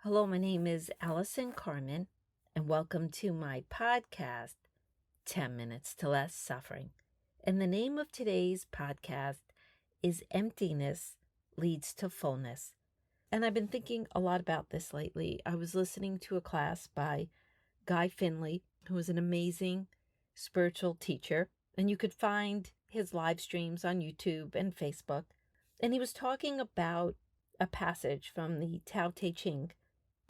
Hello, my name is Allison Carmen, and welcome to my podcast, 10 Minutes to Less Suffering. And the name of today's podcast is Emptiness Leads to Fullness. And I've been thinking a lot about this lately. I was listening to a class by Guy Finley, who is an amazing spiritual teacher, and you could find his live streams on YouTube and Facebook. And he was talking about a passage from the Tao Te Ching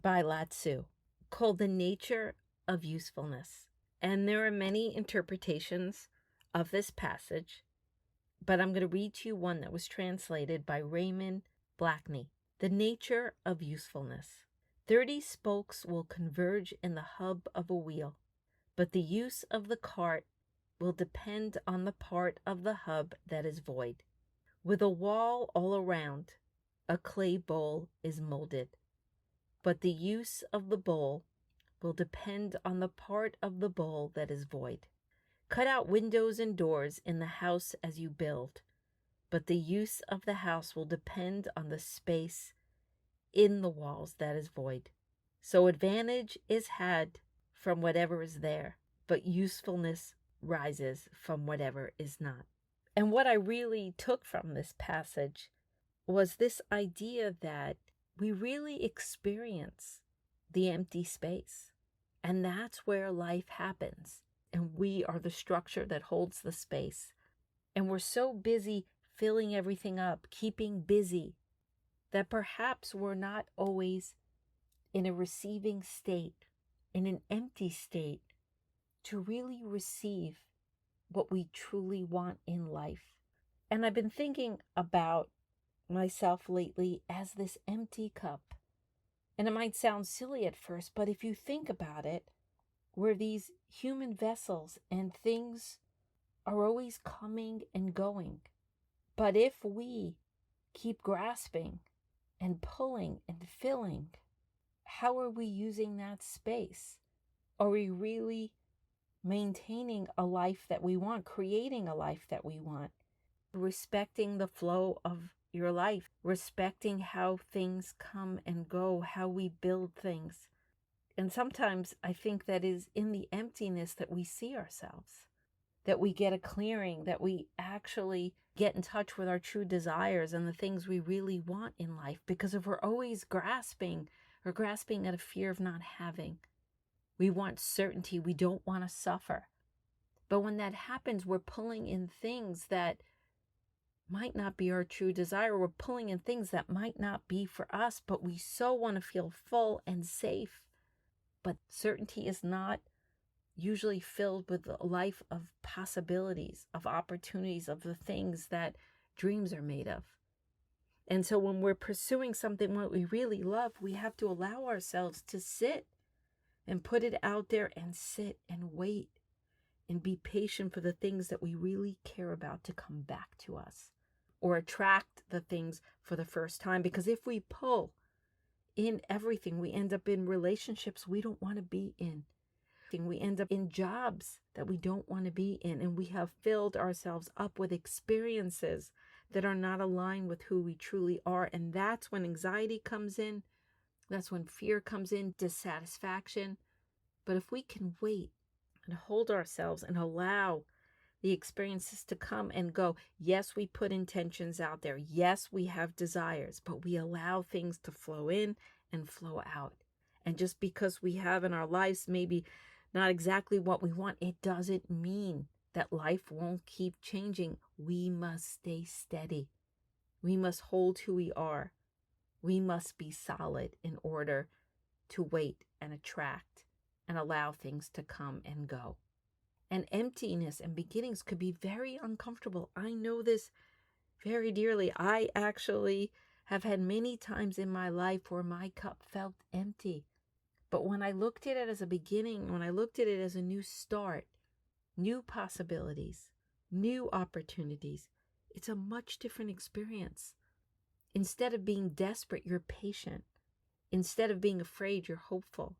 by Lao Tzu called The Nature of Usefulness. And there are many interpretations of this passage, but I'm going to read to you one that was translated by Raymond Blackney. The nature of usefulness. 30 spokes will converge in the hub of a wheel, but the use of the cart will depend on the part of the hub that is void. With a wall all around, a clay bowl is molded, but the use of the bowl will depend on the part of the bowl that is void. Cut out windows and doors in the house as you build, but the use of the house will depend on the space in the walls that is void. So advantage is had from whatever is there, but usefulness rises from whatever is not. And what I really took from this passage was this idea that we really experience the empty space. And that's where life happens. And we are the structure that holds the space. And we're so busy filling everything up, keeping busy, that perhaps we're not always in a receiving state, in an empty state, to really receive what we truly want in life. And I've been thinking about myself lately as this empty cup. And it might sound silly at first, but if you think about it, we're these human vessels and things are always coming and going. But if we keep grasping and pulling and filling, how are we using that space? Are we really maintaining a life that we want, creating a life that we want, respecting the flow of your life, respecting how things come and go, how we build things? And sometimes I think that is in the emptiness that we see ourselves, that we get a clearing, that we actually get in touch with our true desires and the things we really want in life. Because if we're always grasping at a fear of not having, we want certainty, we don't want to suffer. But when that happens, we're pulling in things that might not be our true desire. We're pulling in things that might not be for us, but we so want to feel full and safe. But certainty is not usually filled with a life of possibilities, of opportunities, of the things that dreams are made of. And so when we're pursuing something what we really love, we have to allow ourselves to sit and put it out there and sit and wait and be patient for the things that we really care about to come back to us or attract the things for the first time. Because if we pull in everything, we end up in relationships we don't want to be in. We end up in jobs that we don't want to be in, and we have filled ourselves up with experiences that are not aligned with who we truly are. And that's when anxiety comes in. That's when fear comes in, dissatisfaction. But if we can wait and hold ourselves and allow the experiences to come and go. Yes, we put intentions out there. Yes, we have desires, but we allow things to flow in and flow out. And just because we have in our lives maybe not exactly what we want, it doesn't mean that life won't keep changing. We must stay steady. We must hold who we are. We must be solid in order to wait and attract and allow things to come and go. And emptiness and beginnings could be very uncomfortable. I know this very dearly. I actually have had many times in my life where my cup felt empty. But when I looked at it as a beginning, when I looked at it as a new start, new possibilities, new opportunities, it's a much different experience. Instead of being desperate, you're patient. Instead of being afraid, you're hopeful.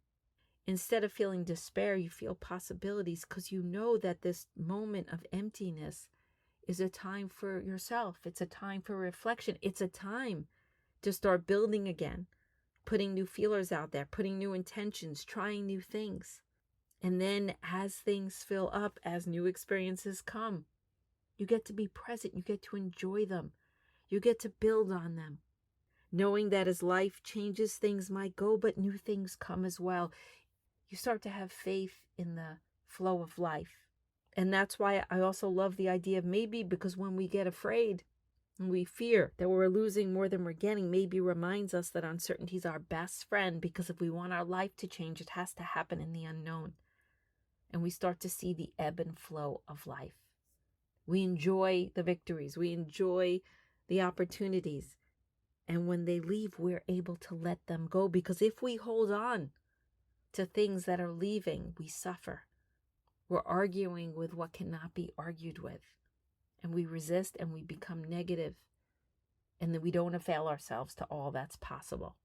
Instead of feeling despair, you feel possibilities because you know that this moment of emptiness is a time for yourself. It's a time for reflection. It's a time to start building again putting new feelers out there, putting new intentions, trying new things. And then as things fill up, as new experiences come, you get to be present. You get to enjoy them. You get to build on them. Knowing that as life changes, things might go, but new things come as well. You start to have faith in the flow of life. And that's why I also love the idea of maybe, because when we get afraid and we fear that we're losing more than we're getting, maybe reminds us that uncertainty is our best friend, because if we want our life to change, it has to happen in the unknown. And we start to see the ebb and flow of life. We enjoy the victories. We enjoy the opportunities. And when they leave, we're able to let them go, because if we hold on to things that are leaving, we suffer. We're arguing with what cannot be argued with. And we resist and we become negative. And then we don't avail ourselves to all that's possible.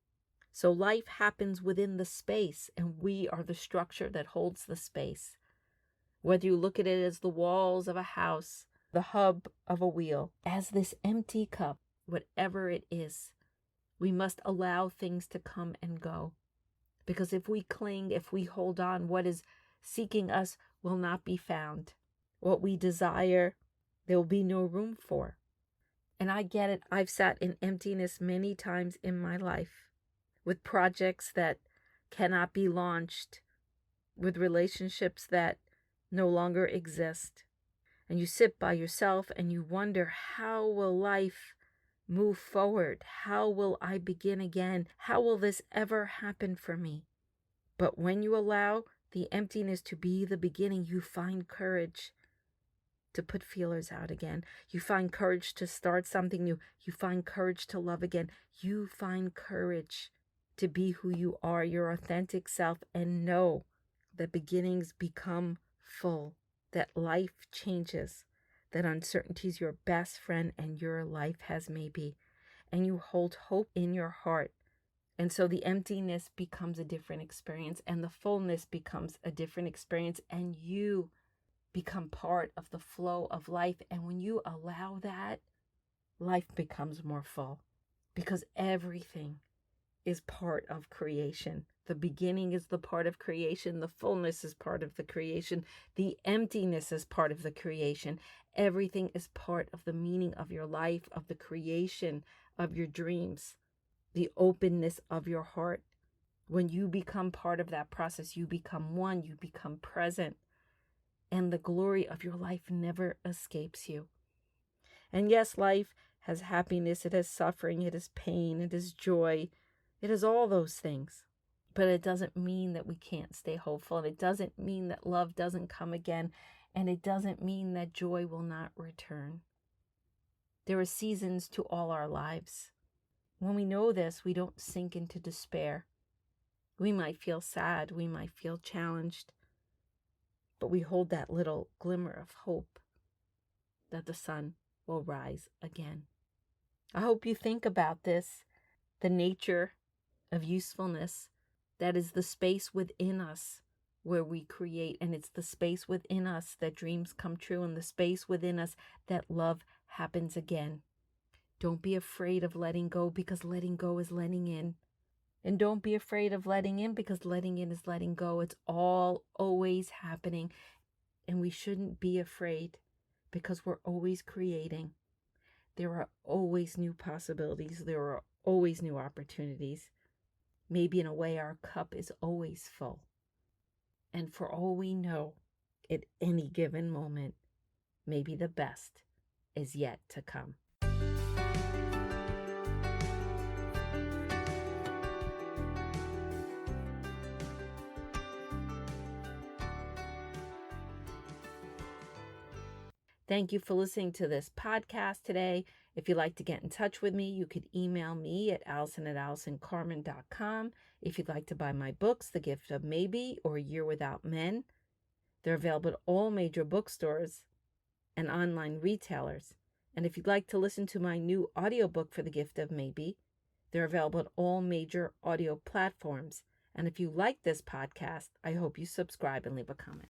So life happens within the space, and we are the structure that holds the space. Whether you look at it as the walls of a house, the hub of a wheel, as this empty cup, whatever it is, we must allow things to come and go. Because if we cling, if we hold on, what is seeking us will not be found. What we desire, there will be no room for. And I get it. I've sat in emptiness many times in my life, with projects that cannot be launched, with relationships that no longer exist. And you sit by yourself and you wonder, how will life move forward? How will I begin again? How will this ever happen for me? But when you allow the emptiness to be the beginning, you find courage to put feelers out again. You find courage to start something new. You find courage to love again. You find courage to be who you are, your authentic self, and know that beginnings become full, that life changes, that uncertainty is your best friend and your life has maybe, and you hold hope in your heart. And so the emptiness becomes a different experience, and the fullness becomes a different experience, and you become part of the flow of life. And when you allow that, life becomes more full, because everything is part of creation. The beginning is the part of creation. The fullness is part of the creation. The emptiness is part of the creation. Everything is part of the meaning of your life, of the creation of your dreams, the openness of your heart. When you become part of that process, you become one, you become present, and the glory of your life never escapes you. And yes, life has happiness, it has suffering, it has pain, it has joy, it has all those things. But it doesn't mean that we can't stay hopeful, and it doesn't mean that love doesn't come again, and it doesn't mean that joy will not return. There are seasons to all our lives. When we know this, we don't sink into despair. We might feel sad, we might feel challenged, but we hold that little glimmer of hope that the sun will rise again. I hope you think about this, the nature of usefulness. That is the space within us where we create, and it's the space within us that dreams come true, and the space within us that love happens again. Don't be afraid of letting go, because letting go is letting in. And don't be afraid of letting in, because letting in is letting go. It's all always happening, and we shouldn't be afraid, because we're always creating. There are always new possibilities. There are always new opportunities. Maybe in a way our cup is always full. And for all we know, at any given moment, maybe the best is yet to come. Thank you for listening to this podcast today. If you'd like to get in touch with me, you could email me at allison@allisoncarmen.com. If you'd like to buy my books, The Gift of Maybe or A Year Without Men, they're available at all major bookstores and online retailers. And if you'd like to listen to my new audiobook for The Gift of Maybe, they're available at all major audio platforms. And if you like this podcast, I hope you subscribe and leave a comment.